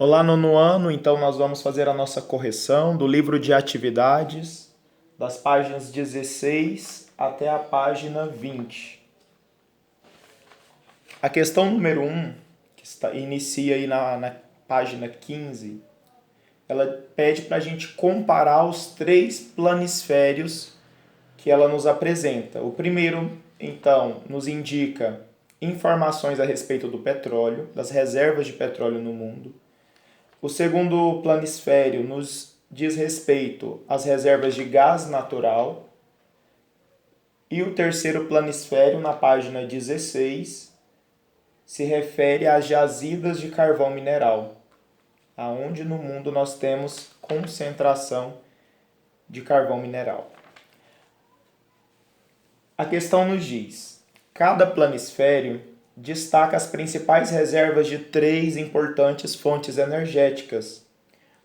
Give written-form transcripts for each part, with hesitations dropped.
Olá, nono ano. Então, nós vamos fazer a nossa correção do livro de atividades, das páginas 16 até a página 20. A questão número 1, inicia aí na página 15, ela pede para a gente comparar os três planisférios que ela nos apresenta. O primeiro, então, nos indica informações a respeito do petróleo, das reservas de petróleo no mundo. O segundo planisfério nos diz respeito às reservas de gás natural. E o terceiro planisfério, na página 16, se refere às jazidas de carvão mineral, aonde no mundo nós temos concentração de carvão mineral. A questão nos diz: cada planisfério destaca as principais reservas de três importantes fontes energéticas,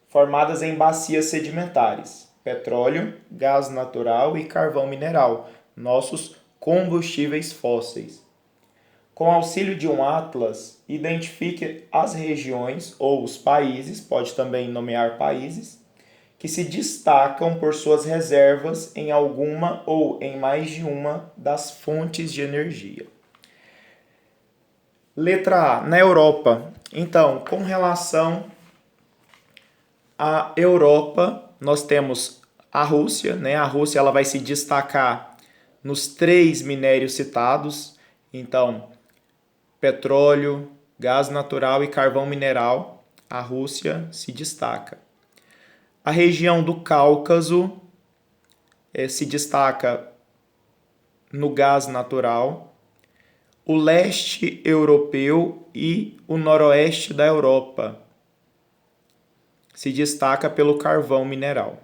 formadas em bacias sedimentares: petróleo, gás natural e carvão mineral, nossos combustíveis fósseis. Com auxílio de um atlas, identifique as regiões ou os países, pode também nomear países, que se destacam por suas reservas em alguma ou em mais de uma das fontes de energia. Letra A, na Europa. Então, com relação à Europa, nós temos a Rússia, né? A Rússia ela vai se destacar nos três minérios citados. Então, petróleo, gás natural e carvão mineral, a Rússia se destaca. A região do Cáucaso se destaca no gás natural. O leste europeu e o noroeste da Europa se destaca pelo carvão mineral.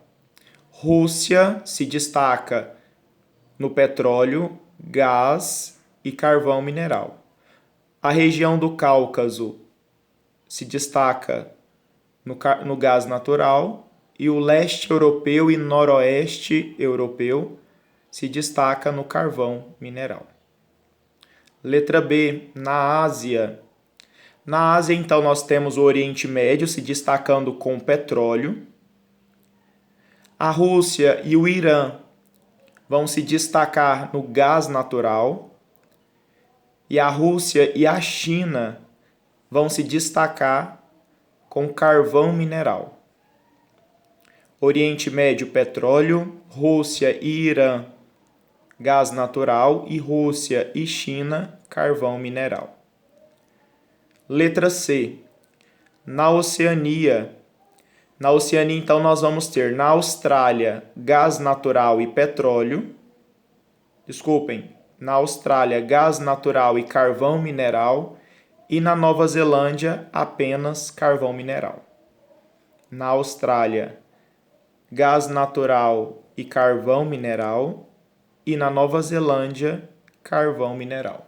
Rússia se destaca no petróleo, gás e carvão mineral. A região do Cáucaso se destaca no gás natural e o leste europeu e noroeste europeu se destaca no carvão mineral. Letra B, na Ásia. Na Ásia, então, nós temos o Oriente Médio se destacando com petróleo. A Rússia e o Irã vão se destacar no gás natural. E a Rússia e a China vão se destacar com carvão mineral. Oriente Médio, petróleo. Rússia e Irã, gás natural. E Rússia e China, carvão mineral. Letra C, na Oceania. Na Oceania, então, nós vamos ter na Austrália gás natural e petróleo. Na Austrália, gás natural e carvão mineral. E na Nova Zelândia, apenas carvão mineral. Na Austrália, gás natural e carvão mineral. E na Nova Zelândia, carvão mineral.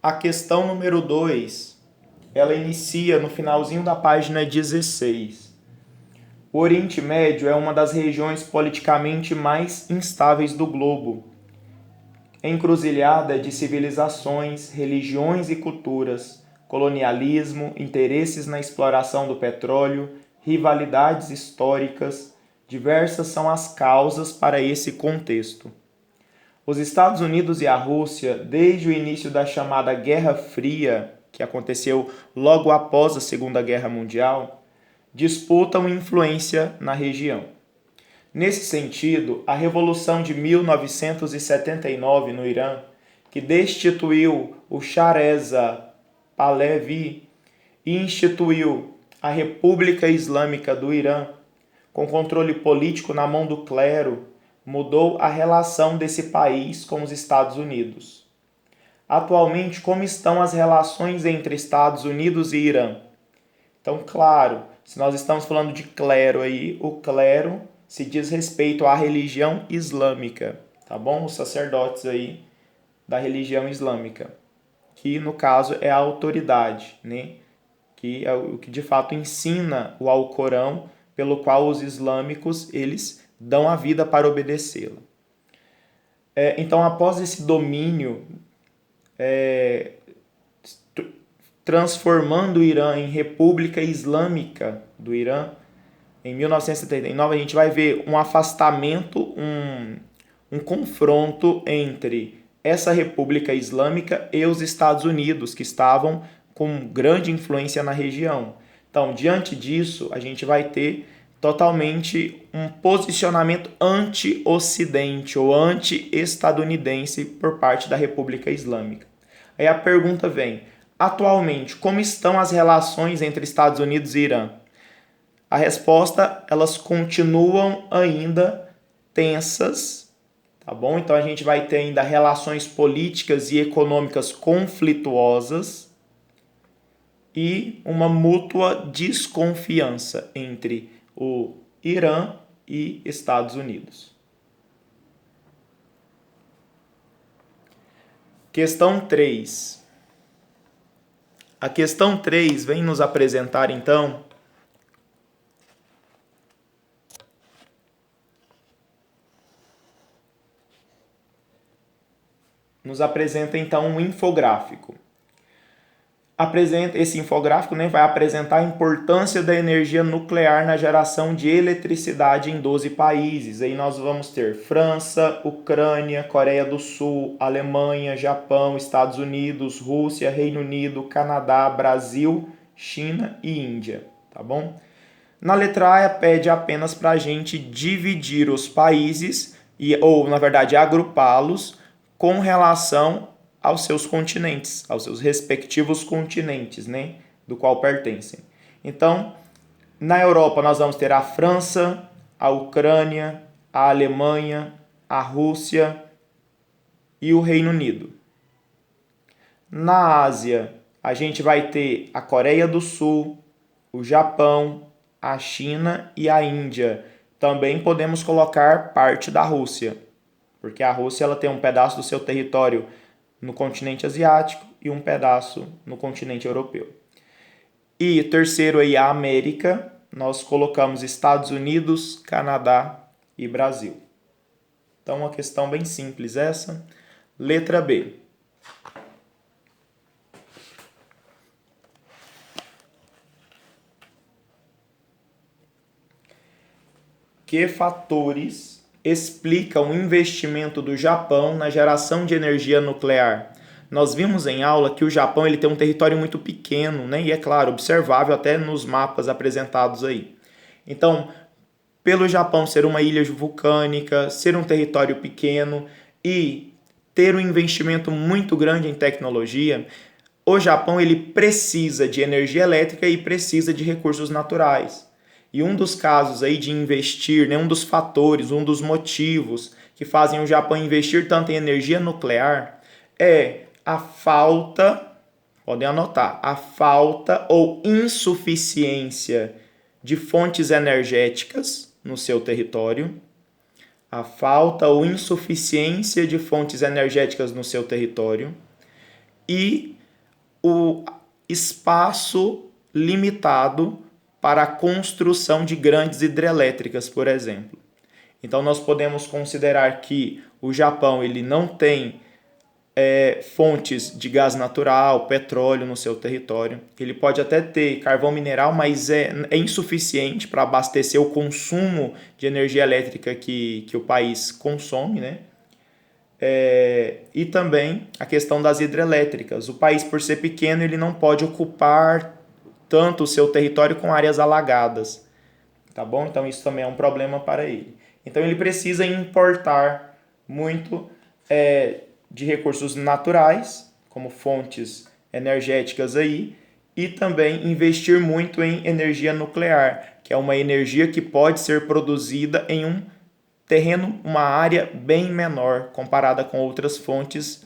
A questão número 2, ela inicia no finalzinho da página 16. O Oriente Médio é uma das regiões politicamente mais instáveis do globo. Encruzilhada de civilizações, religiões e culturas, colonialismo, interesses na exploração do petróleo, rivalidades históricas, diversas são as causas para esse contexto. Os Estados Unidos e a Rússia, desde o início da chamada Guerra Fria, que aconteceu logo após a Segunda Guerra Mundial, disputam influência na região. Nesse sentido, a Revolução de 1979 no Irã, que destituiu o Shah Reza Pahlavi e instituiu a República Islâmica do Irã, com controle político na mão do clero, mudou a relação desse país com os Estados Unidos. Atualmente, como estão as relações entre Estados Unidos e Irã? Então, claro, se nós estamos falando de clero aí, o clero se diz respeito à religião islâmica, tá bom? Os sacerdotes aí da religião islâmica, que no caso é a autoridade, né? Que é o que de fato ensina o Alcorão, pelo qual os islâmicos eles dão a vida para obedecê-la. Então, após esse domínio transformando o Irã em República Islâmica do Irã, em 1979, a gente vai ver um afastamento, um confronto entre essa República Islâmica e os Estados Unidos, que estavam com grande influência na região. Então, diante disso, a gente vai ter totalmente um posicionamento anti-ocidente ou anti-estadunidense por parte da República Islâmica. Aí a pergunta vem, atualmente, como estão as relações entre Estados Unidos e Irã? A resposta, elas continuam ainda tensas, tá bom? Então a gente vai ter ainda relações políticas e econômicas conflituosas e uma mútua desconfiança entre o Irã e Estados Unidos. Questão 3. A questão 3 vem nos apresentar então um infográfico. Esse infográfico, né, vai apresentar a importância da energia nuclear na geração de eletricidade em 12 países. Aí nós vamos ter França, Ucrânia, Coreia do Sul, Alemanha, Japão, Estados Unidos, Rússia, Reino Unido, Canadá, Brasil, China e Índia, tá bom? Na letra A pede apenas para a gente dividir os países, ou na verdade agrupá-los, com relação aos seus continentes, aos seus respectivos continentes, né, do qual pertencem. Então, na Europa nós vamos ter a França, a Ucrânia, a Alemanha, a Rússia e o Reino Unido. Na Ásia, a gente vai ter a Coreia do Sul, o Japão, a China e a Índia. Também podemos colocar parte da Rússia, porque a Rússia ela tem um pedaço do seu território no continente asiático e um pedaço no continente europeu. E terceiro aí a América, nós colocamos Estados Unidos, Canadá e Brasil. Então uma questão bem simples essa. Letra B. Que fatores explicam o investimento do Japão na geração de energia nuclear? Nós vimos em aula que o Japão ele tem um território muito pequeno, né? E é claro, observável até nos mapas apresentados aí. Então, pelo Japão ser uma ilha vulcânica, ser um território pequeno e ter um investimento muito grande em tecnologia, o Japão ele precisa de energia elétrica e precisa de recursos naturais. E um dos casos aí de investir, né, um dos fatores, um dos motivos que fazem o Japão investir tanto em energia nuclear é a falta, podem anotar, a falta ou insuficiência de fontes energéticas no seu território, a falta ou insuficiência de fontes energéticas no seu território e o espaço limitado para a construção de grandes hidrelétricas, por exemplo. Então nós podemos considerar que o Japão ele não tem fontes de gás natural, petróleo no seu território. Ele pode até ter carvão mineral, mas é insuficiente para abastecer o consumo de energia elétrica que o país consome, né? E também a questão das hidrelétricas. O país, por ser pequeno, ele não pode ocupar tanto o seu território com áreas alagadas, tá bom? Então isso também é um problema para ele. Então ele precisa importar muito de recursos naturais, como fontes energéticas aí, e também investir muito em energia nuclear, que é uma energia que pode ser produzida em um terreno, uma área bem menor comparada com outras fontes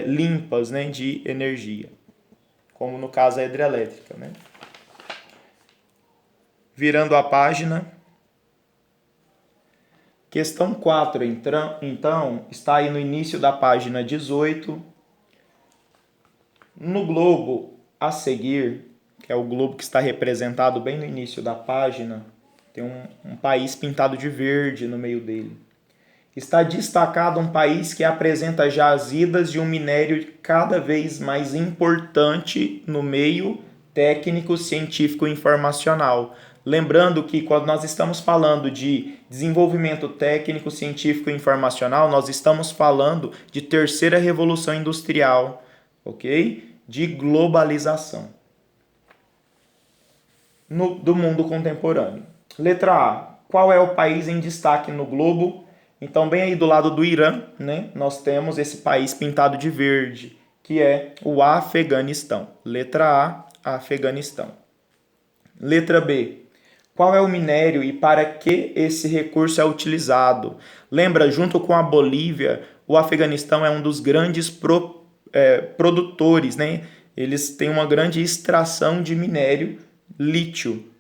limpas, né, de energia, como no caso a hidrelétrica, né? Virando a página. Questão 4, então, está aí no início da página 18. No globo a seguir, que é o globo que está representado bem no início da página, tem um país pintado de verde no meio dele. Está destacado um país que apresenta jazidas de um minério cada vez mais importante no meio técnico, científico e informacional. Lembrando que quando nós estamos falando de desenvolvimento técnico, científico e informacional, nós estamos falando de terceira revolução industrial, ok? De globalização do mundo contemporâneo. Letra A. Qual é o país em destaque no globo? Então, bem aí do lado do Irã, né, nós temos esse país pintado de verde, que é o Afeganistão. Letra A, Afeganistão. Letra B. Qual é o minério e para que esse recurso é utilizado? Lembra, junto com a Bolívia, o Afeganistão é um dos grandes produtores, né? Eles têm uma grande extração de minério lítio.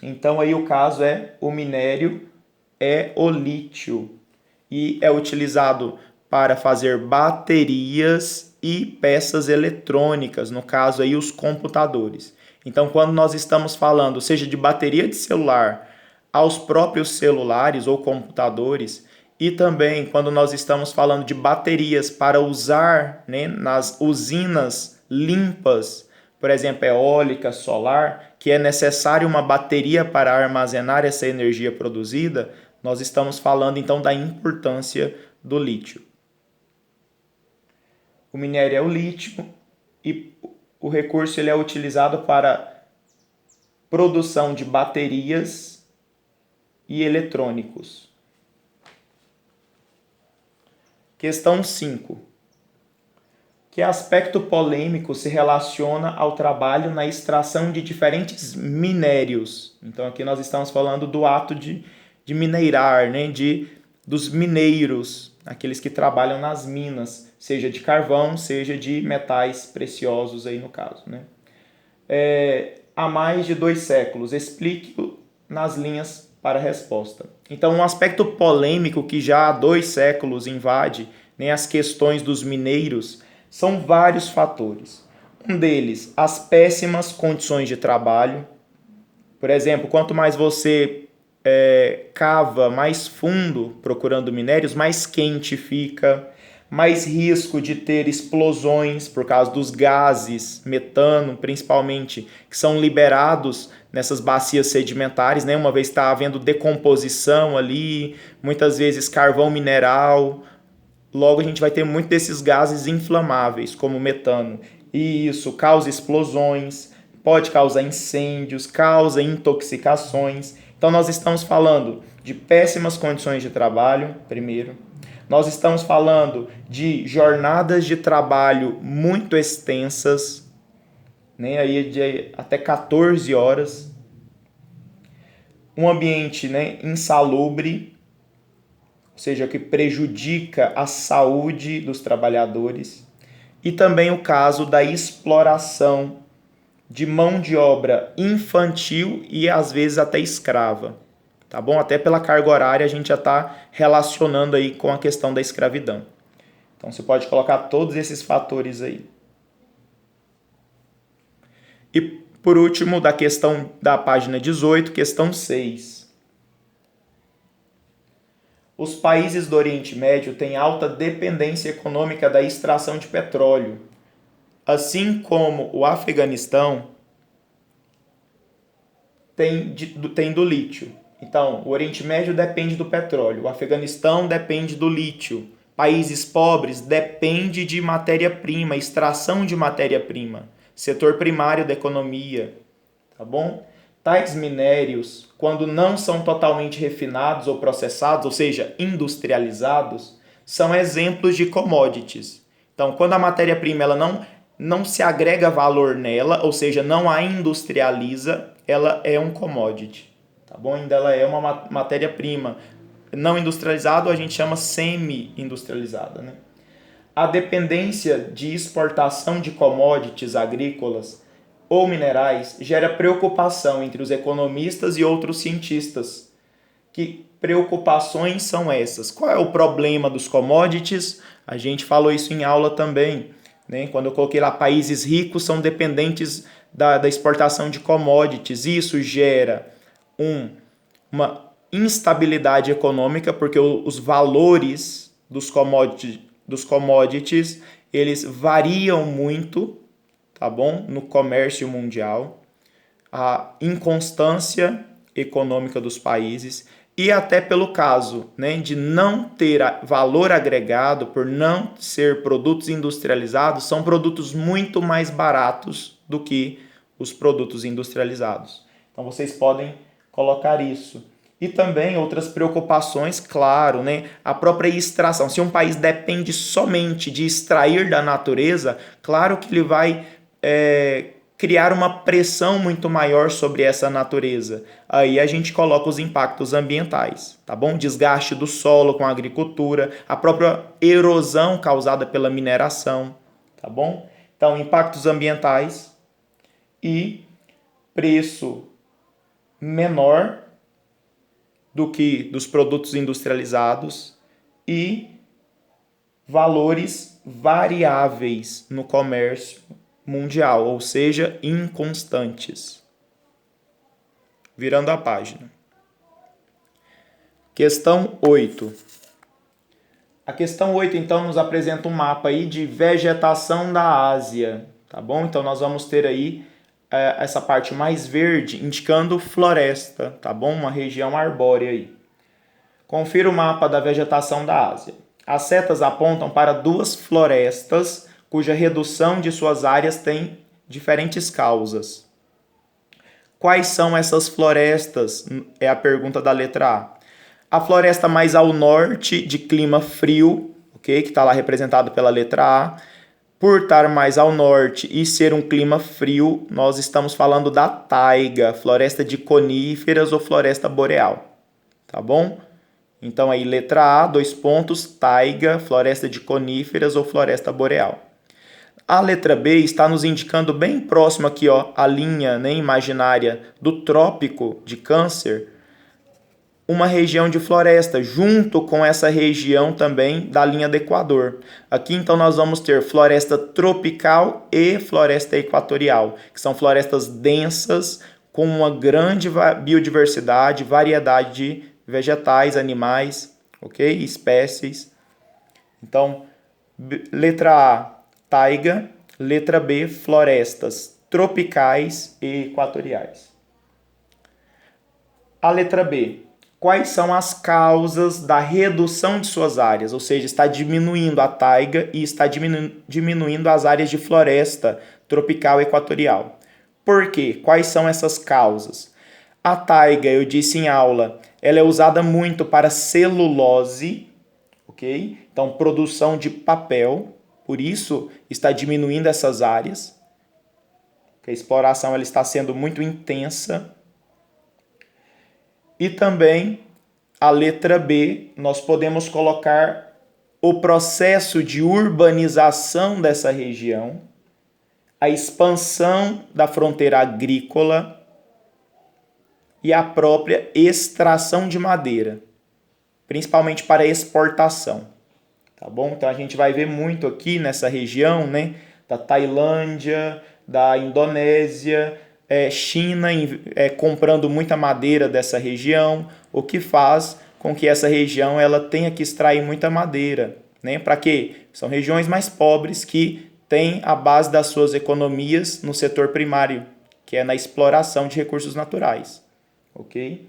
Então, aí o caso o minério é o lítio e é utilizado para fazer baterias e peças eletrônicas, no caso aí os computadores. Então, quando nós estamos falando, seja de bateria de celular aos próprios celulares ou computadores, e também quando nós estamos falando de baterias para usar, né, nas usinas limpas, por exemplo, eólica, solar, que é necessário uma bateria para armazenar essa energia produzida, nós estamos falando então da importância do lítio. O minério é o lítio e o recurso ele é utilizado para produção de baterias e eletrônicos. Questão 5. Que aspecto polêmico se relaciona ao trabalho na extração de diferentes minérios? Então aqui nós estamos falando do ato de mineirar, né? Dos mineiros, aqueles que trabalham nas minas, seja de carvão, seja de metais preciosos aí no caso, né? Há mais de 2 séculos. Explique nas linhas para a resposta. Então, um aspecto polêmico que já há 2 séculos invade, né, as questões dos mineiros são vários fatores. Um deles, as péssimas condições de trabalho. Por exemplo, quanto mais você cava mais fundo procurando minérios, mais quente fica, mais risco de ter explosões por causa dos gases, metano principalmente, que são liberados nessas bacias sedimentares, né? Uma vez está havendo decomposição ali, muitas vezes carvão mineral, logo a gente vai ter muito desses gases inflamáveis, como metano, e isso causa explosões, pode causar incêndios, causa intoxicações. Então nós estamos falando de péssimas condições de trabalho, primeiro. Nós estamos falando de jornadas de trabalho muito extensas, né, aí de até 14 horas. Um ambiente, né, insalubre, ou seja, que prejudica a saúde dos trabalhadores. E também o caso da exploração de mão de obra infantil e às vezes até escrava. Tá bom? Até pela carga horária a gente já está relacionando aí com a questão da escravidão. Então você pode colocar todos esses fatores aí. E por último, da questão da página 18, questão 6. Os países do Oriente Médio têm alta dependência econômica da extração de petróleo, assim como o Afeganistão tem do lítio. Então, o Oriente Médio depende do petróleo, o Afeganistão depende do lítio. Países pobres dependem de matéria-prima, extração de matéria-prima, setor primário da economia, tá bom? Tais minérios, quando não são totalmente refinados ou processados, ou seja, industrializados, são exemplos de commodities. Então, quando a matéria-prima ela não se agrega valor nela, ou seja, não a industrializa, ela é um commodity. Tá bom? Ainda ela é uma matéria-prima. Não industrializado a gente chama semi-industrializada, né? A dependência de exportação de commodities agrícolas ou minerais gera preocupação entre os economistas e outros cientistas. Que preocupações são essas? Qual é o problema dos commodities? A gente falou isso em aula também, né? Quando eu coloquei lá, países ricos são dependentes da exportação de commodities. Isso gera uma instabilidade econômica, porque os valores dos commodities eles variam muito, tá bom? No comércio mundial, a inconstância econômica dos países e até pelo caso, né, de não ter valor agregado, por não ser produtos industrializados, são produtos muito mais baratos do que os produtos industrializados. Então vocês podem colocar isso. E também outras preocupações, claro, né? A própria extração. Se um país depende somente de extrair da natureza, claro que ele vai criar uma pressão muito maior sobre essa natureza. Aí a gente coloca os impactos ambientais, tá bom? Desgaste do solo com a agricultura, a própria erosão causada pela mineração, tá bom? Então, impactos ambientais e preço menor do que dos produtos industrializados e valores variáveis no comércio mundial, ou seja, inconstantes. Virando a página. Questão 8. A questão 8, então, nos apresenta um mapa aí de vegetação da Ásia, tá bom? Então, nós vamos ter aí essa parte mais verde indicando floresta, tá bom? Uma região arbórea aí. Confira o mapa da vegetação da Ásia. As setas apontam para duas florestas cuja redução de suas áreas tem diferentes causas. Quais são essas florestas? É a pergunta da letra A. A floresta mais ao norte, de clima frio, ok? Que está lá representado pela letra A. Por estar mais ao norte e ser um clima frio, nós estamos falando da taiga, floresta de coníferas ou floresta boreal, tá bom? Então aí letra A, 2 pontos, taiga, floresta de coníferas ou floresta boreal. A letra B está nos indicando bem próximo aqui, ó, a linha, né, imaginária do trópico de Câncer, uma região de floresta, junto com essa região também da linha do Equador. Aqui, então, nós vamos ter floresta tropical e floresta equatorial, que são florestas densas, com uma grande biodiversidade, variedade de vegetais, animais, ok? Espécies. Então, letra A, taiga. Letra B, florestas tropicais e equatoriais. A letra B. Quais são as causas da redução de suas áreas? Ou seja, está diminuindo a taiga e está diminuindo as áreas de floresta tropical e equatorial. Por quê? Quais são essas causas? A taiga, eu disse em aula, ela é usada muito para celulose, ok? Então, produção de papel, por isso está diminuindo essas áreas. A exploração ela está sendo muito intensa. E também a letra B, nós podemos colocar o processo de urbanização dessa região, a expansão da fronteira agrícola e a própria extração de madeira, principalmente para exportação, tá bom? Então a gente vai ver muito aqui nessa região, né, da Tailândia, da Indonésia, China comprando muita madeira dessa região, o que faz com que essa região ela tenha que extrair muita madeira, né? Para quê? São regiões mais pobres que têm a base das suas economias no setor primário, que é na exploração de recursos naturais, ok?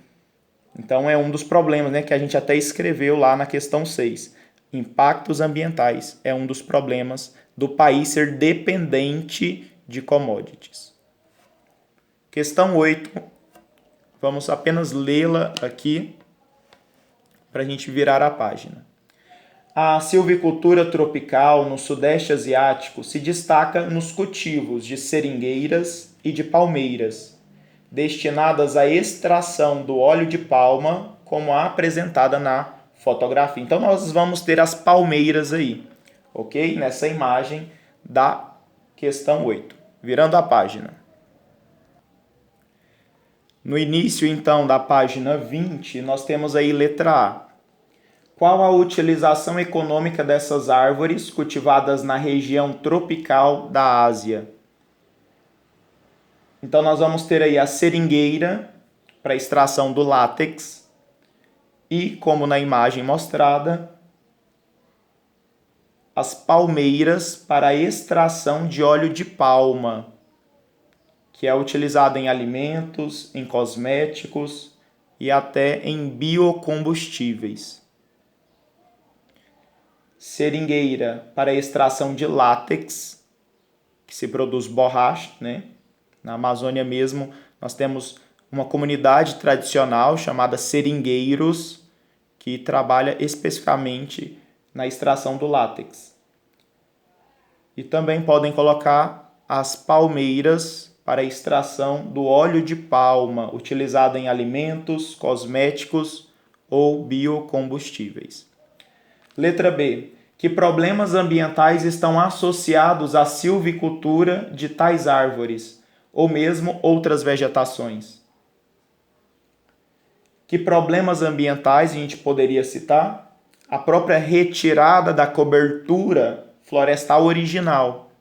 Então é um dos problemas, né, que a gente até escreveu lá na questão 6. Impactos ambientais é um dos problemas do país ser dependente de commodities. Questão 8, vamos apenas lê-la aqui para a gente virar a página. A silvicultura tropical no Sudeste Asiático se destaca nos cultivos de seringueiras e de palmeiras, destinadas à extração do óleo de palma, como a apresentada na fotografia. Então, nós vamos ter as palmeiras aí, ok? Nessa imagem da questão 8. Virando a página. No início, então, da página 20, nós temos aí letra A. Qual a utilização econômica dessas árvores cultivadas na região tropical da Ásia? Então, nós vamos ter aí a seringueira para extração do látex, e, como na imagem mostrada, as palmeiras para a extração de óleo de palma, que é utilizado em alimentos, em cosméticos e até em biocombustíveis. Seringueira para a extração de látex, que se produz borracha, né? Na Amazônia mesmo, nós temos uma comunidade tradicional chamada seringueiros, que trabalha especificamente na extração do látex. E também podem colocar as palmeiras para a extração do óleo de palma, utilizado em alimentos, cosméticos ou biocombustíveis. Letra B. Que problemas ambientais estão associados à silvicultura de tais árvores, ou mesmo outras vegetações? Que problemas ambientais a gente poderia citar? A própria retirada da cobertura florestal original,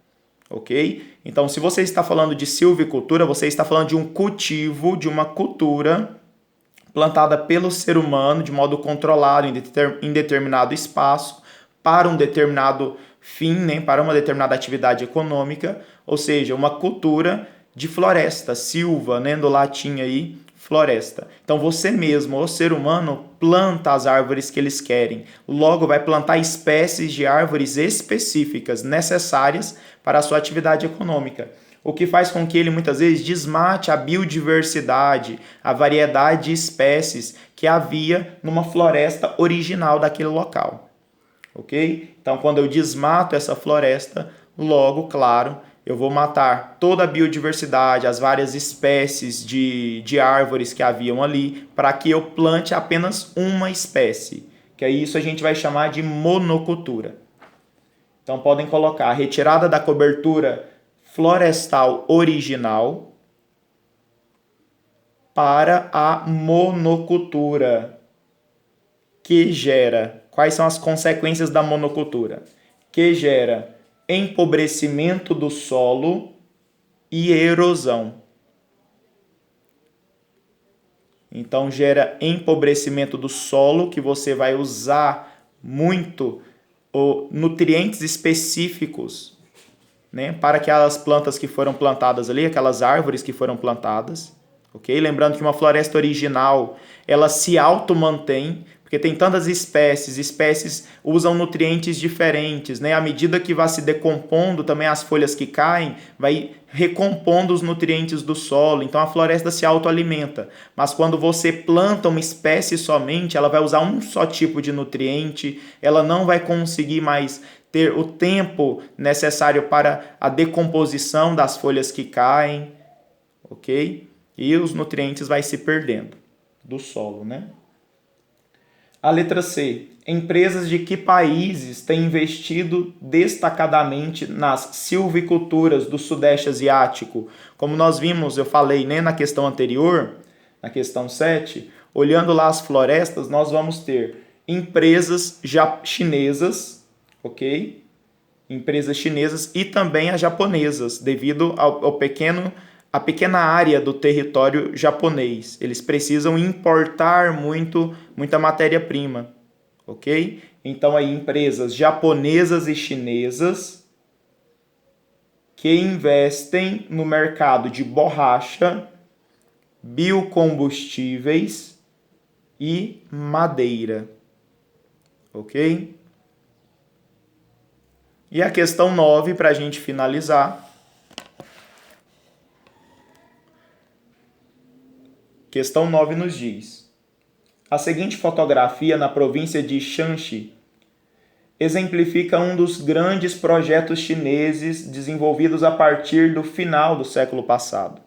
ok? Então, se você está falando de silvicultura, você está falando de um cultivo, de uma cultura plantada pelo ser humano de modo controlado em determinado espaço, para um determinado fim, né, para uma determinada atividade econômica, ou seja, uma cultura de floresta, silva, né, do latim aí, floresta. Então você mesmo, o ser humano, planta as árvores que eles querem. Logo, vai plantar espécies de árvores específicas necessárias para a sua atividade econômica. O que faz com que ele muitas vezes desmate a biodiversidade, a variedade de espécies que havia numa floresta original daquele local. Ok? Então, quando eu desmato essa floresta, logo, claro, eu vou matar toda a biodiversidade, as várias espécies de árvores que haviam ali, para que eu plante apenas uma espécie, que é isso a gente vai chamar de monocultura. Então, podem colocar a retirada da cobertura florestal original para a monocultura, que gera... Quais são as consequências da monocultura? Que gera empobrecimento do solo e erosão. Então, gera empobrecimento do solo, que você vai usar muito nutrientes específicos, né, para aquelas plantas que foram plantadas ali, aquelas árvores que foram plantadas. Okay? Lembrando que uma floresta original, ela se auto-mantém, porque tem tantas espécies usam nutrientes diferentes, né? À medida que vai se decompondo, também as folhas que caem, vai recompondo os nutrientes do solo, então a floresta se autoalimenta. Mas quando você planta uma espécie somente, ela vai usar um só tipo de nutriente, ela não vai conseguir mais ter o tempo necessário para a decomposição das folhas que caem, ok? E os nutrientes vai se perdendo do solo, né? A letra C. Empresas de que países têm investido destacadamente nas silviculturas do Sudeste Asiático? Como nós vimos, eu falei, né, na questão anterior, na questão 7, olhando lá as florestas, nós vamos ter empresas chinesas, ok? Empresas chinesas e também as japonesas, devido a pequena área do território japonês. Eles precisam importar muita matéria-prima, ok? Então, aí, empresas japonesas e chinesas que investem no mercado de borracha, biocombustíveis e madeira, ok? E a questão 9, para a gente finalizar. Questão 9 nos diz: a seguinte fotografia na província de Shanxi exemplifica um dos grandes projetos chineses desenvolvidos a partir do final do século passado.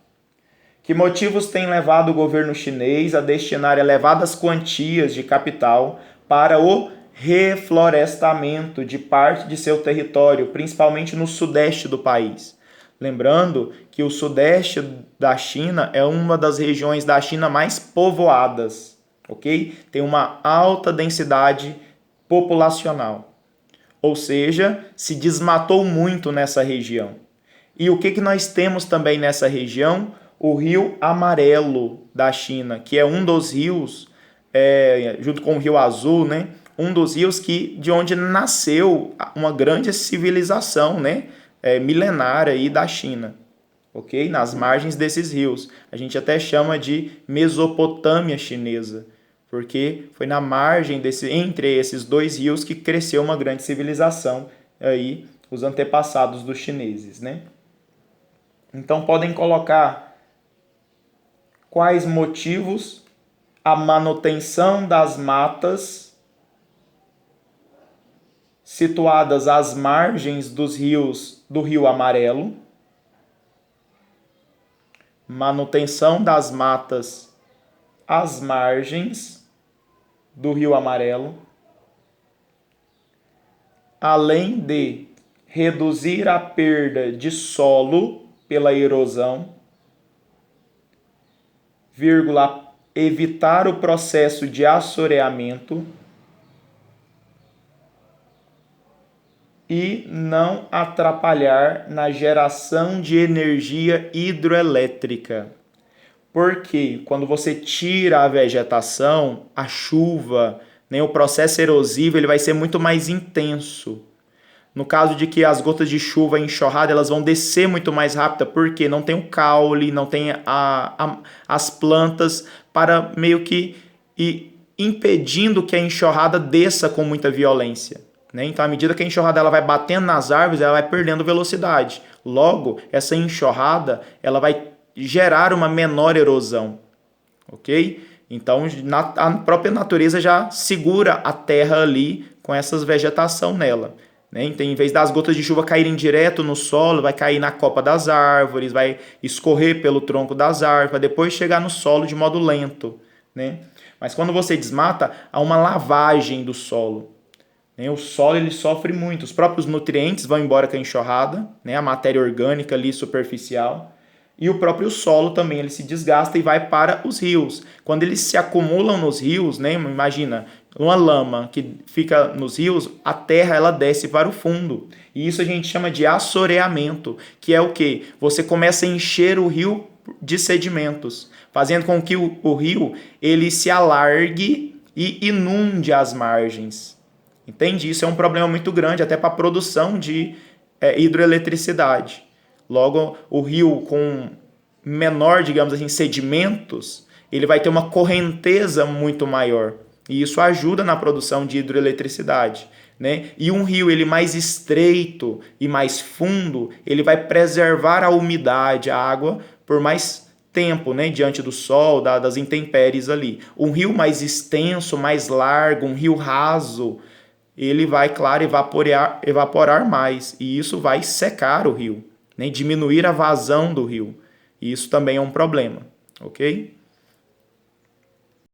Que motivos têm levado o governo chinês a destinar elevadas quantias de capital para o reflorestamento de parte de seu território, principalmente no sudeste do país? Lembrando que o sudeste da China é uma das regiões da China mais povoadas, ok? Tem uma alta densidade populacional, ou seja, se desmatou muito nessa região. E o que nós temos também nessa região? O Rio Amarelo da China, que é um dos rios junto com o Rio Azul, né? Um dos rios de onde nasceu uma grande civilização, né? Milenária aí da China, ok? Nas margens desses rios. A gente até chama de Mesopotâmia chinesa, porque foi na margem entre esses dois rios que cresceu uma grande civilização aí, os antepassados dos chineses, né? Então podem colocar quais motivos a manutenção das matas situadas às margens dos rios do Rio Amarelo, manutenção das matas às margens do Rio Amarelo, além de reduzir a perda de solo pela erosão, evitar o processo de assoreamento e não atrapalhar na geração de energia hidroelétrica. Porque quando você tira a vegetação, a chuva, né, o processo erosivo ele vai ser muito mais intenso. No caso de que as gotas de chuva enxurrada, elas vão descer muito mais rápido, porque não tem o caule, não tem as plantas para meio que ir impedindo que a enxurrada desça com muita violência, né? Então, à medida que a enxurrada ela vai batendo nas árvores, ela vai perdendo velocidade. Logo, essa enxurrada ela vai gerar uma menor erosão, ok? Então, a própria natureza já segura a terra ali com essas vegetação nela. Então, em vez das gotas de chuva caírem direto no solo, vai cair na copa das árvores, vai escorrer pelo tronco das árvores, para depois chegar no solo de modo lento, né? Mas quando você desmata, há uma lavagem do solo. O solo ele sofre muito, os próprios nutrientes vão embora com a enxurrada, a matéria orgânica ali superficial, e o próprio solo também ele se desgasta e vai para os rios. Quando eles se acumulam nos rios, imagina, uma lama que fica nos rios, a terra ela desce para o fundo. E isso a gente chama de assoreamento, que é o quê? Você começa a encher o rio de sedimentos, fazendo com que o rio ele se alargue e inunde as margens. Entende? Isso é um problema muito grande até para a produção de hidroeletricidade. Logo, o rio com menor, digamos assim, sedimentos, ele vai ter uma correnteza muito maior. E isso ajuda na produção de hidroeletricidade, né? E um rio ele mais estreito e mais fundo, ele vai preservar a umidade, a água, por mais tempo, né? Diante do sol, das intempéries ali. Um rio mais extenso, mais largo, um rio raso, ele vai, claro, evaporar mais. E isso vai secar o rio, né? Diminuir a vazão do rio. E isso também é um problema, ok?